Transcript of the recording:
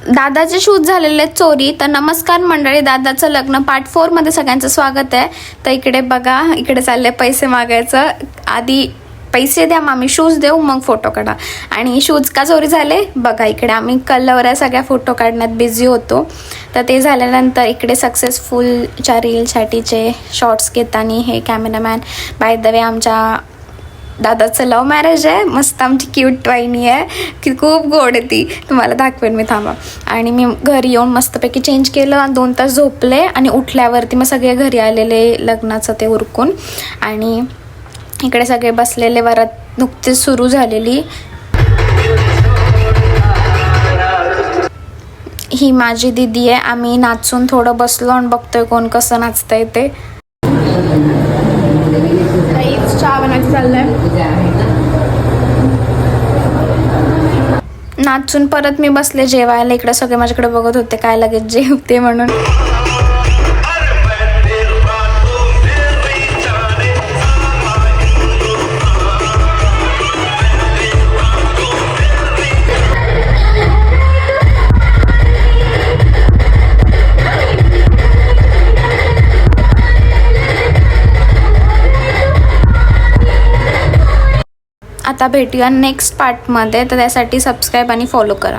दादाचे shoot झालेले चोरी. तर नमस्कार मंडळी, दादाचं लग्न पार्ट 4 मध्ये सगळ्यांचं स्वागत आहे. तर इकडे बघा, इकडे चालले पैसे मागायचं. आधी पैसे द्या मामी, शूज देऊ, मग फोटो काढा. आणि शूज का चोरी झाले बघा. इकडे आम्ही कलर सगळ्या फोटो काढण्यात बिझी होतो. तर ते झाल्यानंतर इकडे सक्सेसफुलच्या रीलसाठीचे शॉर्ट्स घेताना हे कॅमेरामॅन. बाय द वे आमच्या दादाचं लव्ह मॅरेज आहे. मस्त आमची क्यूट वाहिनी आहे की खूप गोड आहे ती, तुम्हाला दाखवेन मी, थांबा. आणि मी घरी येऊन मस्तपैकी चेंज केलं, 2 तास झोपले आणि उठल्यावरती मग सगळे घरी आलेले लग्नाचं ते उरकून. आणि इकडे सगळे बसलेले, वरात नुकतीच सुरू झालेली. ही माझी दीदी आहे. आम्ही नाचून थोडं बसलो आणि बघतोय कोण कसं नाचतंय ते. चहा बनायचं चाललंय. नाचून परत मी बसले जेवायला. इकडे सगळे माझ्याकडे बघत होते काय लगेच जेवते म्हणून. आता भेटूया नेक्स्ट पार्टमध्ये. तर त्यासाठी सबस्क्राईब आणि फॉलो करा.